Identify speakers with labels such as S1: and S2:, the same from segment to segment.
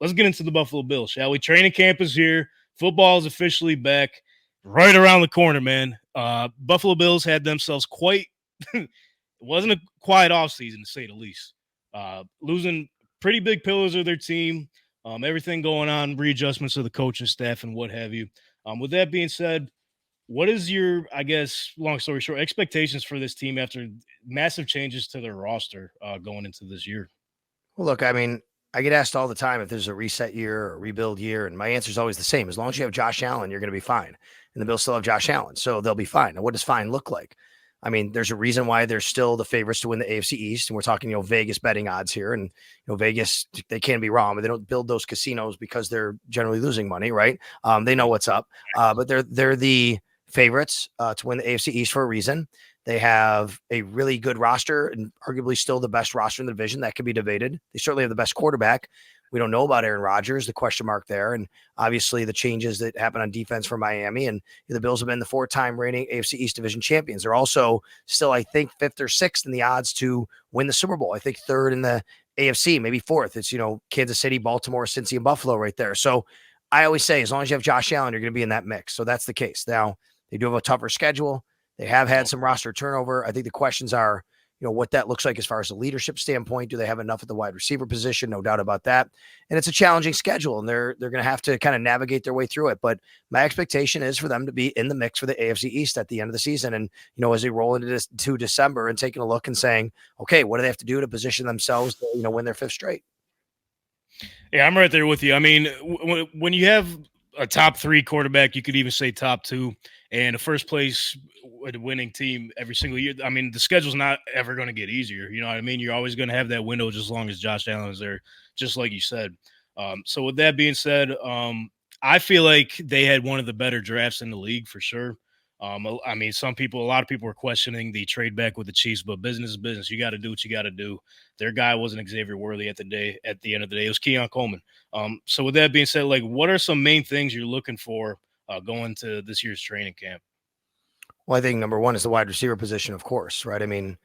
S1: let's get into the Buffalo Bills, shall we? Training camp is here. Football is officially back, right around the corner, man. Buffalo Bills had themselves quite it wasn't a quiet offseason, to say the least. Losing pretty big pillars of their team, everything going on, readjustments of the coaching staff and what have you. With that being said, what is your, I guess, long story short, expectations for this team after massive changes to their roster going into this year?
S2: Well, look, I mean, I get asked all the time if there's a reset year or a rebuild year, and my answer is always the same. As long as you have Josh Allen, you're going to be fine. And the Bills still have Josh Allen, so they'll be fine. Now, what does fine look like? I mean, there's a reason why they're still the favorites to win the AFC East, and we're talking, Vegas betting odds here. And Vegas, they can be wrong, but they don't build those casinos because they're generally losing money, right? They know what's up, but they're the favorites to win the AFC East for a reason. They have a really good roster and arguably still the best roster in the division. That could be debated. They certainly have the best quarterback. We don't know about Aaron Rodgers, the question mark there. And obviously the changes that happen on defense for Miami. And the Bills have been the 4-time reigning AFC East division champions. They're also still, I think, 5th or 6th in the odds to win the Super Bowl. I think 3rd in the AFC, maybe 4th. It's, Kansas City, Baltimore, Cincy, and Buffalo right there. So I always say, as long as you have Josh Allen, you're going to be in that mix. So that's the case. Now, they do have a tougher schedule. They have had some roster turnover. I think the questions are, what that looks like as far as a leadership standpoint. Do they have enough at the wide receiver position? No doubt about that. And it's a challenging schedule, and they're going to have to kind of navigate their way through it. But my expectation is for them to be in the mix for the AFC East at the end of the season. And, as they roll into to December and taking a look and saying, okay, what do they have to do to position themselves to, win their 5th straight?
S1: Yeah, I'm right there with you. I mean, when you have a top 3 quarterback, you could even say top 2, and a first place winning team every single year. I mean, the schedule's not ever going to get easier. You know what I mean? You're always going to have that window just as long as Josh Allen is there, just like you said. So with that being said, I feel like they had one of the better drafts in the league for sure. I mean, a lot of people were questioning the trade back with the Chiefs, but business is business. You got to do what you got to do. Their guy wasn't Xavier Worthy at the end of the day. It was Keon Coleman. So with that being said, what are some main things you're looking for going to this year's training camp?
S2: Well, I think number one is the wide receiver position, of course, right? I mean,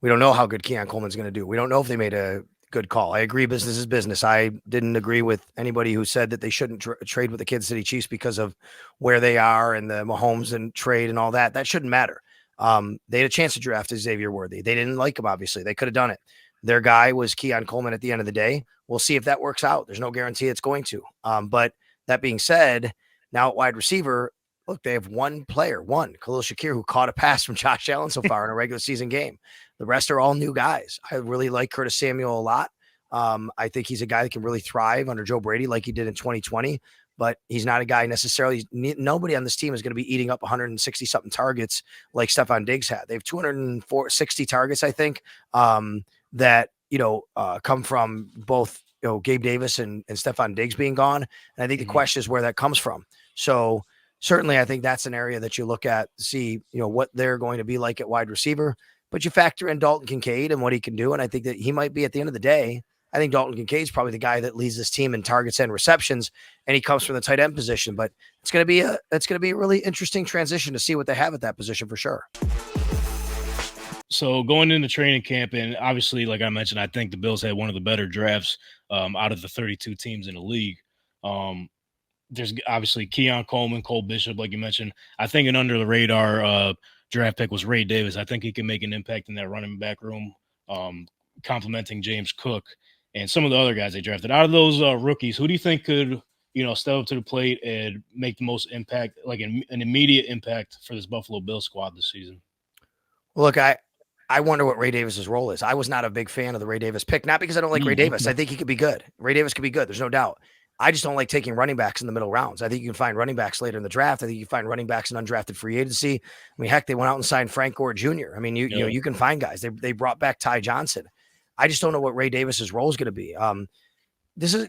S2: we don't know how good Keon Coleman's going to do. We don't know if they made a good call. I agree business is business. I didn't agree with anybody who said that they shouldn't trade with the Kansas City Chiefs because of where they are and the Mahomes and trade and all that. That shouldn't matter. They had a chance to draft Xavier Worthy. They didn't like him, obviously. They could have done it. Their guy was Keon Coleman at the end of the day. We'll see if that works out. There's no guarantee it's going to. But that being said, now at wide receiver, look, they have one player, Khalil Shakir, who caught a pass from Josh Allen so far in a regular season game. The rest are all new guys. I really like Curtis Samuel a lot. I think he's a guy that can really thrive under Joe Brady like he did in 2020, but he's not a guy necessarily. Nobody on this team is going to be eating up 160-something targets like Stephon Diggs had. They have 260 targets, I think, that, come from both, Gabe Davis and Stephon Diggs being gone. And I think the question is where that comes from. So certainly I think that's an area that you look at to see, what they're going to be like at wide receiver. But you factor in Dalton Kincaid and what he can do. And I think that he might be, at the end of the day, I think Dalton Kincaid is probably the guy that leads this team in targets and receptions, and he comes from the tight end position. But it's going to be a really interesting transition to see what they have at that position for sure.
S1: So going into training camp, and obviously, like I mentioned, I think the Bills had one of the better drafts out of the 32 teams in the league. There's obviously Keon Coleman, Cole Bishop, like you mentioned. I think an under the radar draft pick was Ray Davis. I think he can make an impact in that running back room, complementing James Cook and some of the other guys they drafted. Out of those rookies, who do you think could, step up to the plate and make the most impact, like an immediate impact for this Buffalo Bills squad this season?
S2: Well, look, I wonder what Ray Davis's role is. I was not a big fan of the Ray Davis pick, not because I don't like Ray Davis. I think he could be good. Ray Davis could be good. There's no doubt. I just don't like taking running backs in the middle rounds. I think you can find running backs later in the draft. I think you can find running backs in undrafted free agency. I mean, heck, they went out and signed Frank Gore Jr. I mean, you can find guys. They brought back Ty Johnson. I just don't know what Ray Davis's role is going to be.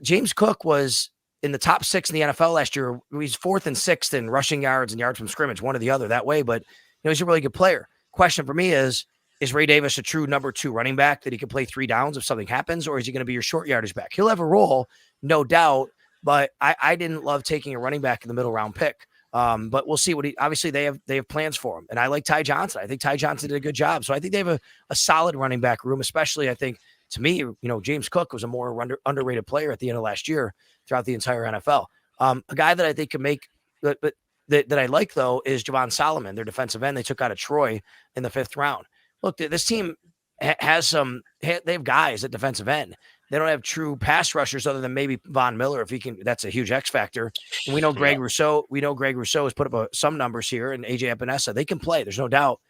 S2: James Cook was in the top 6 in the NFL last year. He's 4th and 6th in rushing yards and yards from scrimmage, one or the other that way. But he's a really good player. Question for me is Ray Davis a true number 2 running back that he can play 3 downs if something happens, or is he going to be your short yardage back? He'll have a role, no doubt. But I didn't love taking a running back in the middle round pick. But we'll see obviously they have plans for him. And I like Ty Johnson. I think Ty Johnson did a good job. So I think they have a solid running back room, especially I think to me, James Cook was a more underrated player at the end of last year throughout the entire NFL. A guy that I think can make, but that I like though is Javon Solomon, their defensive end. They took out of Troy in the 5th round. Look, this team has they have guys at defensive end. They don't have true pass rushers other than maybe Von Miller. If he can, that's a huge X factor. And we know
S1: Yeah.
S2: Greg Rousseau. We know Greg Rousseau has put up some numbers here, and AJ Epinesa. They can play. There's no doubt.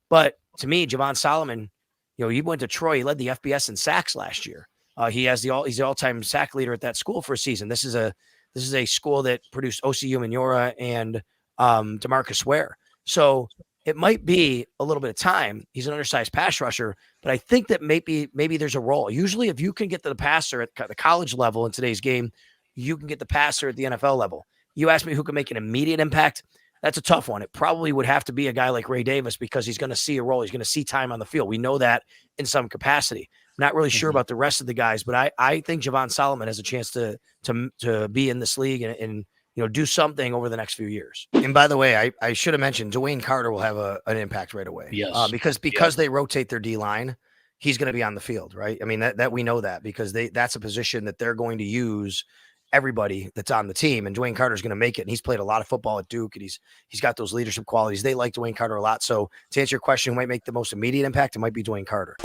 S2: But to me, Javon Solomon, he went to Troy. He led the FBS in sacks last year. He's the all-time sack leader at that school for a season. This is a school that produced OCU Minora and DeMarcus Ware. So it might be a little bit of time. He's an undersized pass rusher, but I think that maybe there's a role. Usually, if you can get the passer at the college level in today's game, you can get the passer at the NFL level. You ask me who can make an immediate impact. That's a tough one. It probably would have to be a guy like Ray Davis because he's going to see a role. He's going to see time on the field. We know that in some capacity. I'm not really sure about the rest of the guys, but I think Javon Solomon has a chance to be in this league and do something over the next few years. And by the way, I should have mentioned Dwayne Carter will have an impact right away.
S1: Yes.
S2: Because they rotate their D line, he's going to be on the field, right? I mean, that we know that because that's a position that they're going to use everybody that's on the team, and Dwayne Carter's going to make it. And he's played a lot of football at Duke, and he's got those leadership qualities. They like Dwayne Carter a lot. So to answer your question, who might make the most immediate impact, it might be Dwayne Carter.